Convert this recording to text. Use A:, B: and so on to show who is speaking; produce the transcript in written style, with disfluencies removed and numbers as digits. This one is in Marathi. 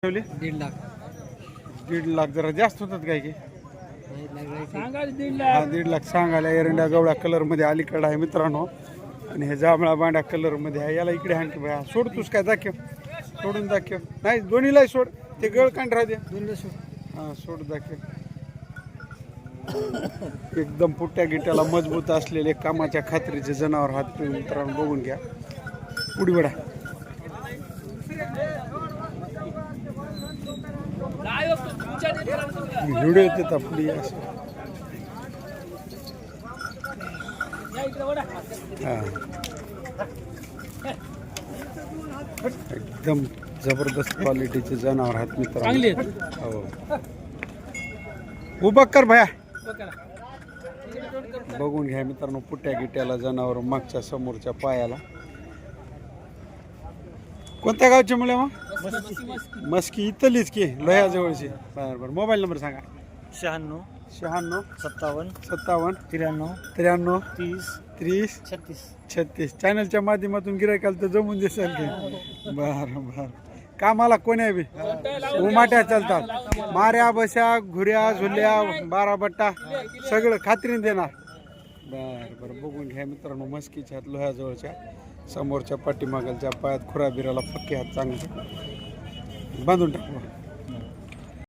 A: ठेवली
B: 1.5 लाख
A: 1.5 लाख जरा जास्त होतात काय की
B: सांगा 1.5
A: हा
B: लाख
A: 1.5 लाख सांगायला एरंडा गवळा कलर मध्ये अलीकडे आहे मित्रांनो आणि हे जांभळा बांडा कलर मध्ये आहे याला इकडे आणखी भया सोडतोस काय दाखव सोडून दाखव नाही दोन्हीला सोड ते गळ कांड राहते हा सोड दाखव एकदम पुट्या गिट्याला मजबूत असलेले कामाच्या खात्रीचे जनावर हात मित्रांनो बघून घ्या उडी बडा व्हिडिओ येतात आपली एकदम जबरदस्त क्वालिटीचे जनावर आहेत मित्रांनो हो उभा कर भया बघून घ्या मित्रांनो पुट्या गिट्याला जनावर मागच्या समोरच्या पायाला कोणत्या गावचे मुले मग मस्की इथलीच की लोह्याजवळची बरं बरं मोबाईल नंबर सांगा
B: 96
A: 96
B: 57
A: 57
B: 93
A: 93
B: 30
A: 30
B: 36
A: 36 चॅनलच्या माध्यमातून गिरायकाला तर जमून दिसेल की बरं बरं कामाला कोण्या बी उमाट्या चालतात माऱ्या बस्या घुऱ्या झुल्या बारा बट्टा सगळं खात्रीने देणार बरं बरं बघून घ्या मित्रांनो मस्कीच्या हात लोह्याजवळच्या समोरच्या पाठीमागलच्या पायात खुराबिराला पक्के हात चांगले बांधून टाकू